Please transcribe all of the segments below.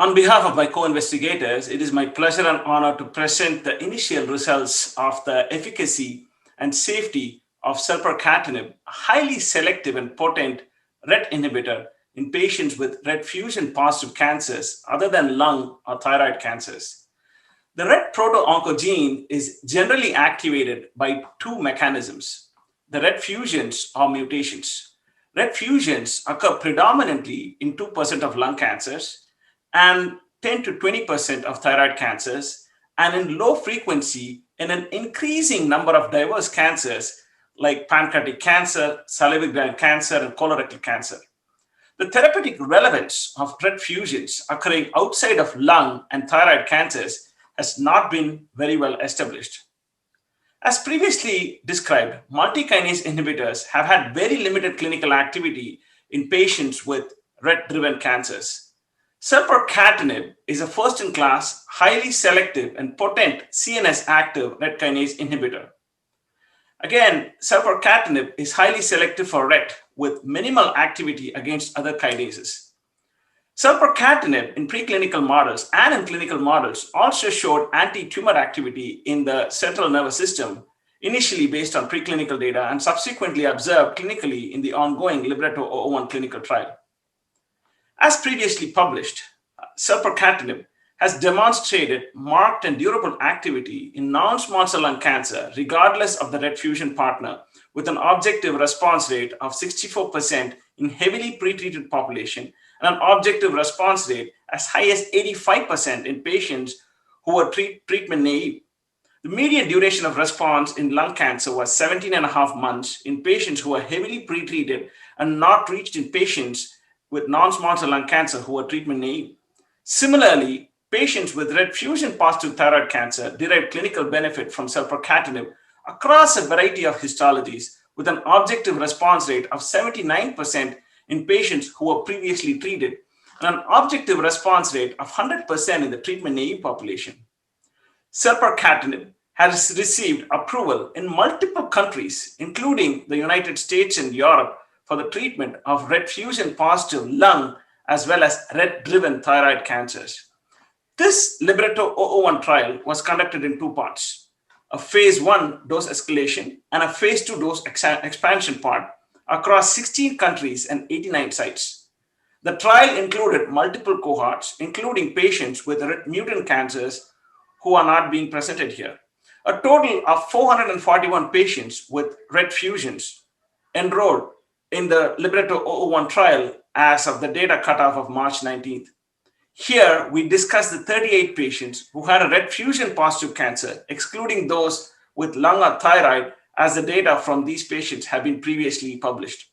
On behalf of my co-investigators, it is my pleasure and honor to present the initial results of the efficacy and safety of selpercatinib, a highly selective and potent RET inhibitor in patients with RET fusion positive cancers other than lung or thyroid cancers. The RET proto-oncogene is generally activated by two mechanisms: the RET fusions or mutations. RET fusions occur predominantly in 2% of lung cancers and 10 to 20% of thyroid cancers, and in low frequency in an increasing number of diverse cancers like pancreatic cancer, salivary gland cancer, and colorectal cancer. The therapeutic relevance of RET fusions occurring outside of lung and thyroid cancers has not been very well established. As previously described, multi-kinase inhibitors have had very limited clinical activity in patients with RET-driven cancers. Selpercatinib is a first-in-class, highly selective and potent CNS-active RET kinase inhibitor. Again, selpercatinib is highly selective for RET with minimal activity against other kinases. Selpercatinib in preclinical models and in clinical models also showed anti-tumor activity in the central nervous system, initially based on preclinical data and subsequently observed clinically in the ongoing Libretto-001 clinical trial. As previously published, selpercatinib has demonstrated marked and durable activity in non-small cell lung cancer, regardless of the RET fusion partner, with an objective response rate of 64% in heavily pretreated population and an objective response rate as high as 85% in patients who were treatment naive. The median duration of response in lung cancer was 17 and a half months in patients who were heavily pretreated and not reached in patients with non-small cell lung cancer who were treatment naive. Similarly, patients with RET fusion positive thyroid cancer derived clinical benefit from selpercatinib across a variety of histologies, with an objective response rate of 79% in patients who were previously treated and an objective response rate of 100% in the treatment naive population. Selpercatinib has received approval in multiple countries, including the United States and Europe, for the treatment of RET fusion positive lung as well as RET-driven thyroid cancers. This Libretto-001 trial was conducted in two parts: a phase 1 dose escalation and a phase 2 dose expansion part across 16 countries and 89 sites. The trial included multiple cohorts, including patients with RET mutant cancers who are not being presented here. A total of 441 patients with RET fusions enrolled in the Libretto-001 trial as of the data cutoff of March 19th. Here, we discuss the 38 patients who had a RET fusion positive cancer, excluding those with lung or thyroid, as the data from these patients have been previously published.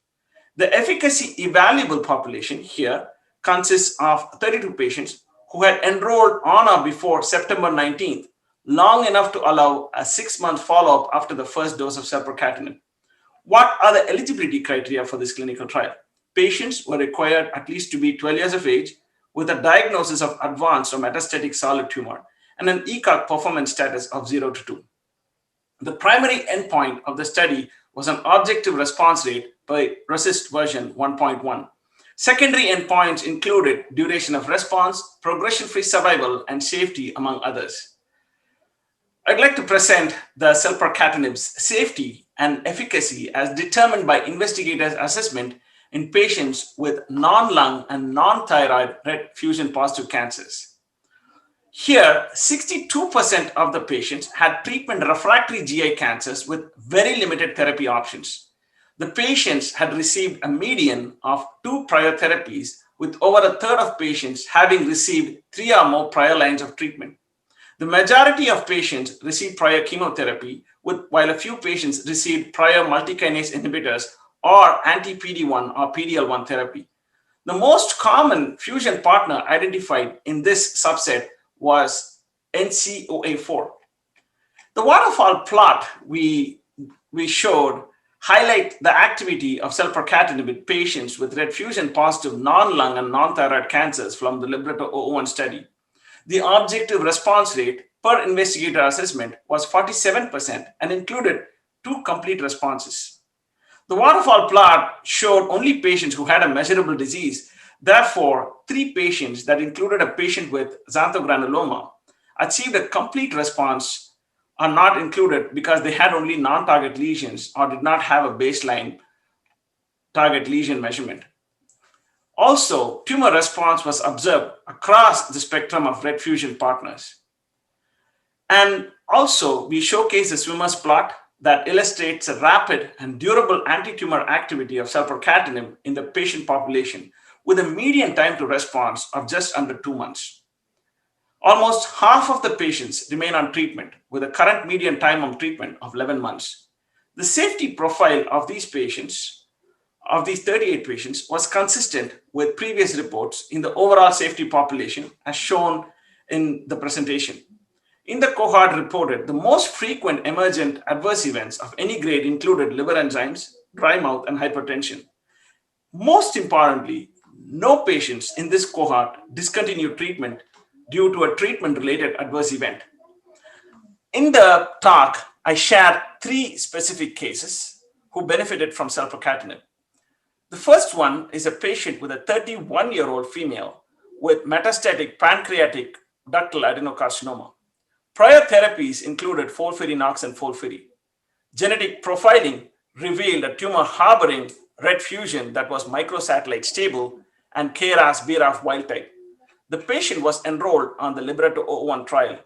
The efficacy evaluable population here consists of 32 patients who had enrolled on or before September 19th, long enough to allow a 6-month follow-up after the first dose of selpercatinib. What are the eligibility criteria for this clinical trial? Patients were required at least to be 12 years of age, with a diagnosis of advanced or metastatic solid tumor and an ECOG performance status of 0 to 2. The primary endpoint of the study was an objective response rate by RECIST version 1.1. Secondary endpoints included duration of response, progression-free survival, and safety, among others. I'd like to present the selpercatinib's safety and efficacy as determined by investigators' assessment in patients with non-lung and non-thyroid RET fusion positive cancers. Here, 62% of the patients had treatment-refractory GI cancers with very limited therapy options. The patients had received a median of 2 prior therapies, with over a third of patients having received 3 or more prior lines of treatment. The majority of patients received prior chemotherapy, while a few patients received prior multikinase inhibitors or anti-PD-1 or PD-L1 therapy. The most common fusion partner identified in this subset was NCOA4. The waterfall plot we showed highlight the activity of selpercatinib in patients with RET fusion positive non-lung and non-thyroid cancers from the Libretto-001 study. The objective response rate per investigator assessment was 47% and included 2 complete responses. The waterfall plot showed only patients who had a measurable disease. Therefore, 3 patients that included a patient with xanthogranuloma achieved a complete response are not included because they had only non-target lesions or did not have a baseline target lesion measurement. Also, tumor response was observed across the spectrum of RET fusion partners. And also, we showcase a swimmer's plot that illustrates a rapid and durable anti-tumor activity of selpercatinib in the patient population with a median time to response of just under 2 months. Almost half of the patients remain on treatment with a current median time on treatment of 11 months. The safety profile of these patients, of these 38 patients, was consistent with previous reports in the overall safety population as shown in the presentation. In the cohort reported, the most frequent emergent adverse events of any grade included liver enzymes, dry mouth, and hypertension. Most importantly, no patients in this cohort discontinued treatment due to a treatment-related adverse event. In the talk, I shared 3 specific cases who benefited from selpercatinib. The first one is a patient with a 31-year-old female with metastatic pancreatic ductal adenocarcinoma. Prior therapies included FOLFIRINOX and FOLFIRI. Genetic profiling revealed a tumor harboring RET fusion that was microsatellite stable and KRAS-BRAF wild type. The patient was enrolled on the Libretto-01 trial.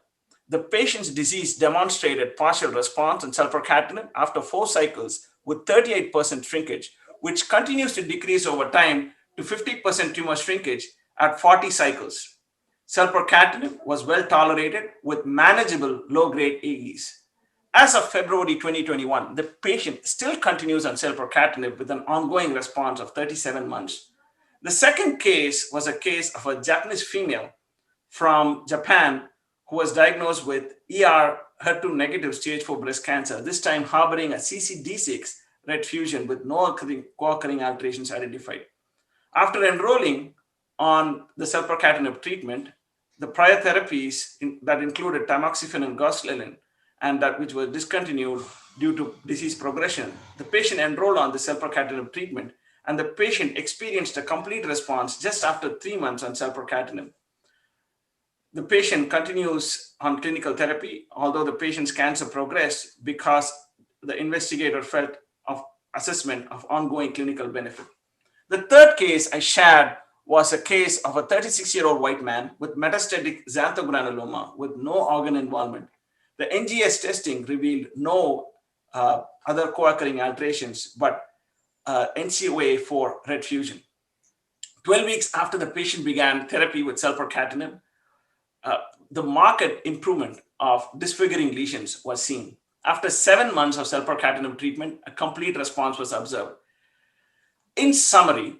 The patient's disease demonstrated partial response in selpercatinib after 4 cycles with 38% shrinkage, which continues to decrease over time to 50% tumor shrinkage at 40 cycles. Selpercatinib was well tolerated with manageable low-grade AEs. As of February 2021, the patient still continues on selpercatinib with an ongoing response of 37 months. The second case was a case of a Japanese female from Japan who was diagnosed with HER2 negative stage 4 breast cancer, this time harboring a CCD6 RET fusion with no co-occurring alterations identified. After enrolling on the selpercatinib treatment, the prior therapies that included tamoxifen and goserelin and that which were discontinued due to disease progression, the patient enrolled on the selpercatinib treatment and the patient experienced a complete response just after 3 months on selpercatinib. The patient continues on clinical therapy, although the patient's cancer progressed because the investigator felt of assessment of ongoing clinical benefit. The third case I shared was a case of a 36-year-old white man with metastatic xanthogranuloma with no organ involvement. The NGS testing revealed no other co-occurring alterations, but NCOA for RET fusion. 12 weeks after the patient began therapy with selpercatinib, the marked improvement of disfiguring lesions was seen. After 7 months of selpercatinib treatment, a complete response was observed. In summary,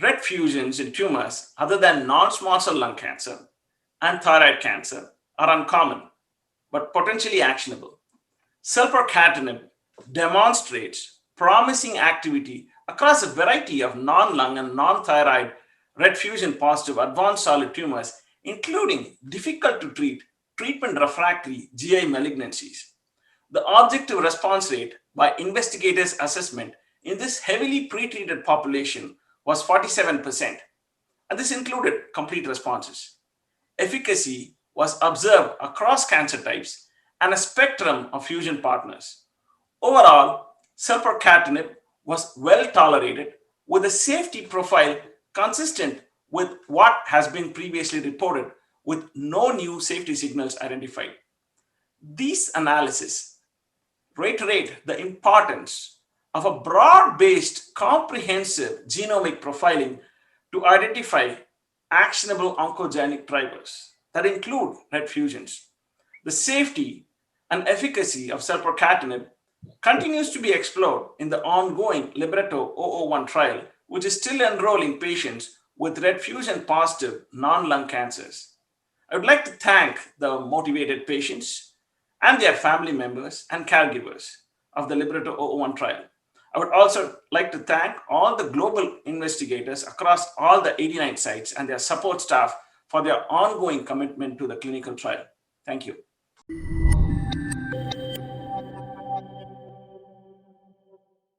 RET fusions in tumors other than non-small cell lung cancer and thyroid cancer are uncommon, but potentially actionable. Selpercatinib demonstrates promising activity across a variety of non-lung and non-thyroid RET fusion positive advanced solid tumors, including difficult to treat treatment-refractory GI malignancies. The objective response rate by investigators' assessment in this heavily pretreated population was 47%, and this included complete responses. Efficacy was observed across cancer types and a spectrum of fusion partners. Overall, selpercatinib was well tolerated with a safety profile consistent with what has been previously reported, with no new safety signals identified. These analyses reiterate the importance of a broad-based, comprehensive genomic profiling to identify actionable oncogenic drivers that include RET fusions. The safety and efficacy of selpercatinib continues to be explored in the ongoing Libretto-01 trial, which is still enrolling patients with RET fusion positive non-lung cancers. I would like to thank the motivated patients and their family members and caregivers of the Libretto-01 trial. I would also like to thank all the global investigators across all the 89 sites and their support staff for their ongoing commitment to the clinical trial. Thank you.